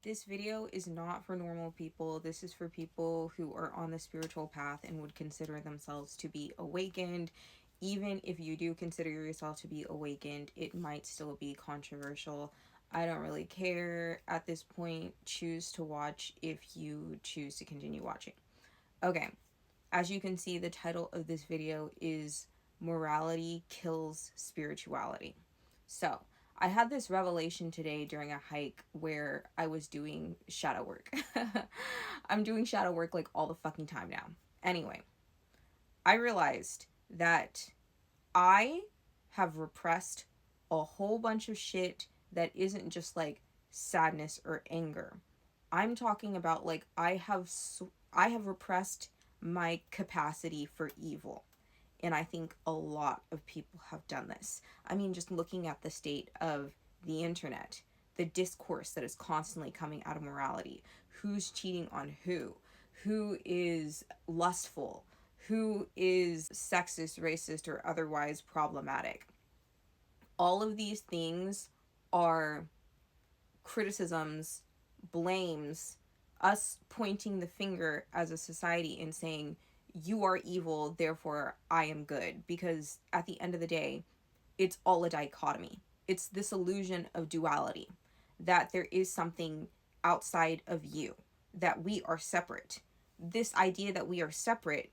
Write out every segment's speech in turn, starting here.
This video is not for normal people. This is for people who are on the spiritual path and would consider themselves to be awakened. Even if you do consider yourself to be awakened, it might still be controversial. I don't really care at this point. Choose to watch if you choose to continue watching. Okay, as you can see, the title of this video is Morality Kills Spirituality. So, I had this revelation today during a hike where I was doing shadow work. I'm doing shadow work like all the fucking time now. Anyway, I realized that I have repressed a whole bunch of shit that isn't just like sadness or anger. I'm talking about like I have repressed my capacity for evil. And I think a lot of people have done this. I mean, just looking at the state of the internet, the discourse that is constantly coming out of morality, who's cheating on who is lustful, who is sexist, racist, or otherwise problematic. All of these things are criticisms, blames, us pointing the finger as a society and saying, you are evil, therefore I am good. Because at the end of the day, it's all a dichotomy. It's this illusion of duality, that there is something outside of you, that we are separate. This idea that we are separate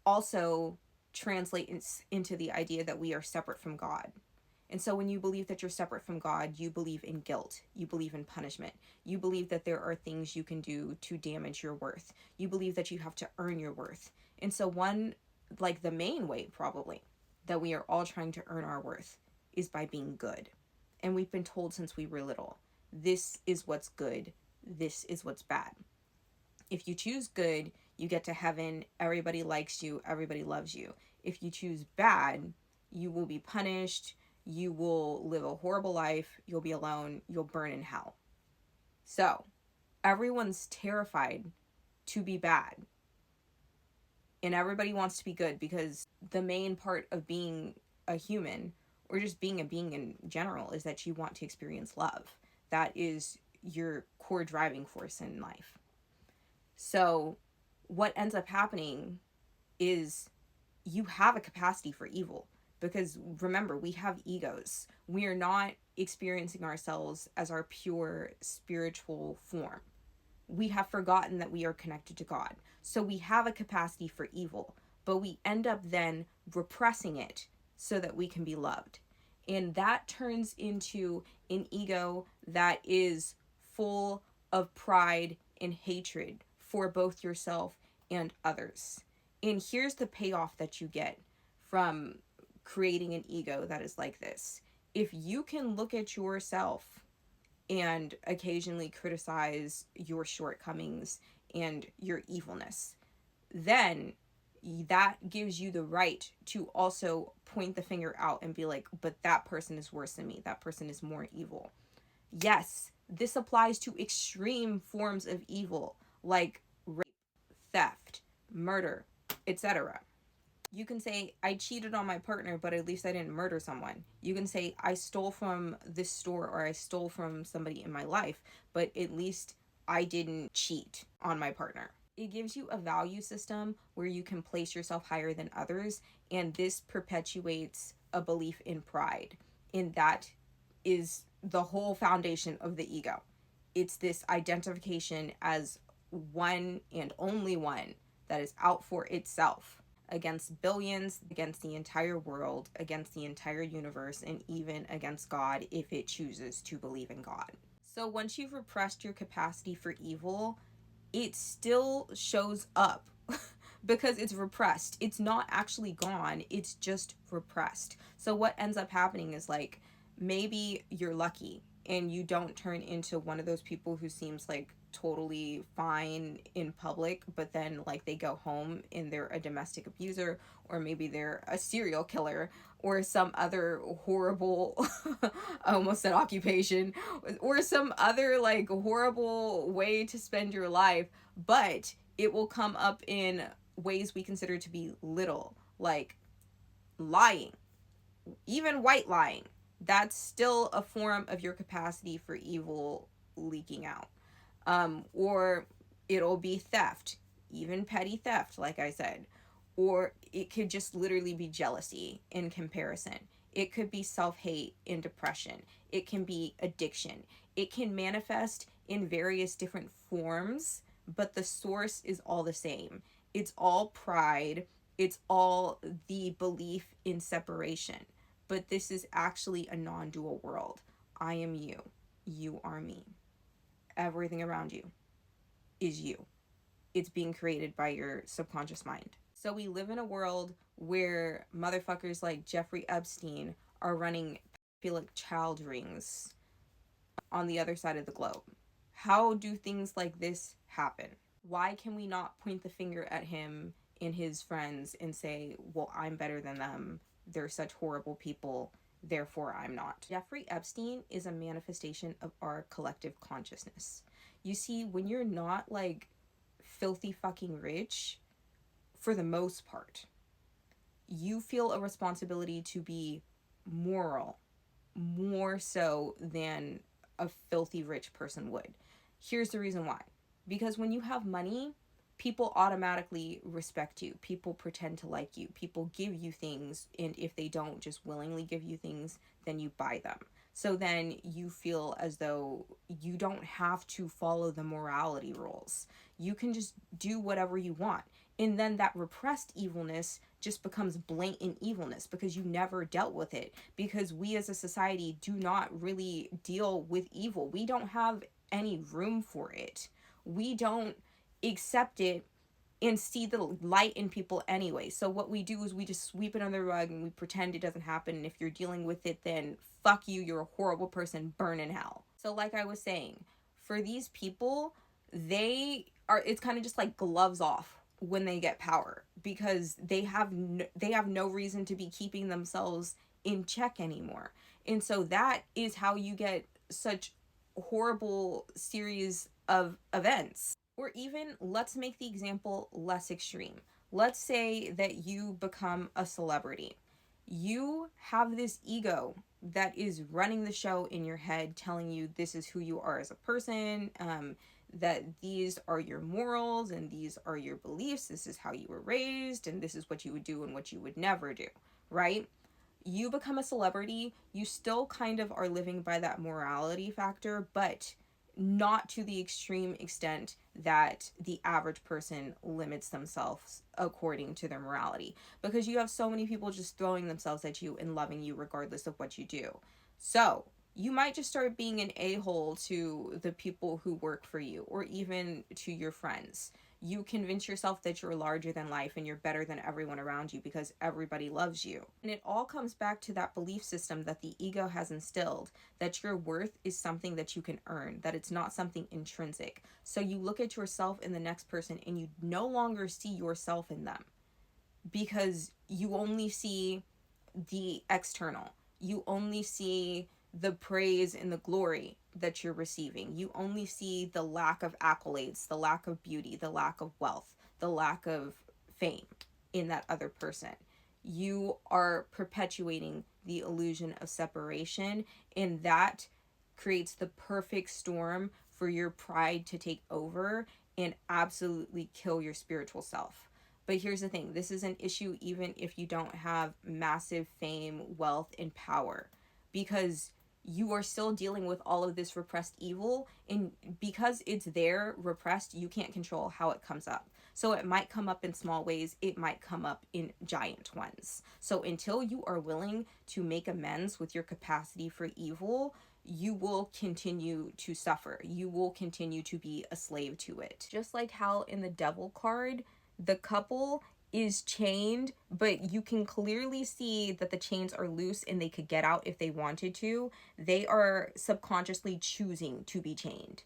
also translates into the idea that we are separate from God. And so when you believe that you're separate from God, you believe in guilt. You believe in punishment. You believe that there are things you can do to damage your worth. You believe that you have to earn your worth. And so like the main way probably that we are all trying to earn our worth is by being good. And we've been told since we were little, this is what's good. This is what's bad. If you choose good, you get to heaven. Everybody likes you. Everybody loves you. If you choose bad, you will be punished. You will live a horrible life. You'll be alone. You'll burn in hell. So, everyone's terrified to be bad. And everybody wants to be good because the main part of being a human, or just being a being in general, is that you want to experience love. That is your core driving force in life. So, what ends up happening is you have a capacity for evil. Because remember, we have egos. We are not experiencing ourselves as our pure spiritual form. We have forgotten that we are connected to God. So we have a capacity for evil, but we end up then repressing it so that we can be loved. And that turns into an ego that is full of pride and hatred for both yourself and others. And here's the payoff that you get from creating an ego that is like this. If you can look at yourself and occasionally criticize your shortcomings and your evilness, then that gives you the right to also point the finger out and be like, but that person is worse than me. That person is more evil. Yes, this applies to extreme forms of evil like rape, theft, murder, etc. You can say, I cheated on my partner, but at least I didn't murder someone. You can say, I stole from this store or I stole from somebody in my life, but at least I didn't cheat on my partner. It gives you a value system where you can place yourself higher than others, and this perpetuates a belief in pride. And that is the whole foundation of the ego. It's this identification as one and only one that is out for itself, against billions, against the entire world, against the entire universe, and even against God if it chooses to believe in God. So once you've repressed your capacity for evil, it still shows up because it's repressed. It's not actually gone, it's just repressed. So what ends up happening is like, maybe you're lucky and you don't turn into one of those people who seems like totally fine in public, but then like they go home and they're a domestic abuser, or maybe they're a serial killer or some other horrible I almost said occupation, or some other like horrible way to spend your life, but it will come up in ways we consider to be little, like lying, even white lying. That's still a form of your capacity for evil leaking out. Or it'll be theft, even petty theft, like I said. Or it could just literally be jealousy in comparison. It could be self-hate in depression. It can be addiction. It can manifest in various different forms, but the source is all the same. It's all pride. It's all the belief in separation. But this is actually a non-dual world. I am you. You are me. Everything around you is you. It's being created by your subconscious mind. So we live in a world where motherfuckers like Jeffrey Epstein are running pedophilic child rings on the other side of the globe. How do things like this happen? Why can we not point the finger at him and his friends and say, well, I'm better than them. They're such horrible people. Therefore, I'm not. Jeffrey Epstein is a manifestation of our collective consciousness. You see, when you're not like filthy fucking rich, for the most part, you feel a responsibility to be moral more so than a filthy rich person would. Here's the reason why. Because when you have money, people automatically respect you. People pretend to like you. People give you things, and if they don't just willingly give you things, then you buy them. So then you feel as though you don't have to follow the morality rules. You can just do whatever you want. And then that repressed evilness just becomes blatant evilness because you never dealt with it. Because we as a society do not really deal with evil. We don't have any room for it. We don't accept it and see the light in people anyway. So what we do is we just sweep it under the rug and we pretend it doesn't happen. And if you're dealing with it, then fuck you, you're a horrible person, burn in hell. So like I was saying, for these people, it's kind of just like gloves off when they get power, because they have no reason to be keeping themselves in check anymore. And so that is how you get such horrible series of events. Or even, let's make the example less extreme. Let's say that you become a celebrity. You have this ego that is running the show in your head, telling you this is who you are as a person, that these are your morals and these are your beliefs, this is how you were raised, and this is what you would do and what you would never do, right? You become a celebrity, you still kind of are living by that morality factor, but not to the extreme extent that the average person limits themselves according to their morality, because you have so many people just throwing themselves at you and loving you regardless of what you do. So you might just start being an a-hole to the people who work for you, or even to your friends. You convince yourself that you're larger than life and you're better than everyone around you because everybody loves you. And it all comes back to that belief system that the ego has instilled, that your worth is something that you can earn, that it's not something intrinsic. So you look at yourself in the next person and you no longer see yourself in them, because you only see the external. You only see the praise and the glory that you're receiving. You only see the lack of accolades, the lack of beauty, the lack of wealth, the lack of fame in that other person. You are perpetuating the illusion of separation, and that creates the perfect storm for your pride to take over and absolutely kill your spiritual self. But here's the thing, this is an issue even if you don't have massive fame, wealth, and power, because you are still dealing with all of this repressed evil, and because it's there repressed, you can't control how it comes up. So it might come up in small ways, it might come up in giant ones. So until you are willing to make amends with your capacity for evil, you will continue to suffer. You will continue to be a slave to it. Just like how in the Devil card, the couple is chained, but you can clearly see that the chains are loose and they could get out if they wanted to. They are subconsciously choosing to be chained.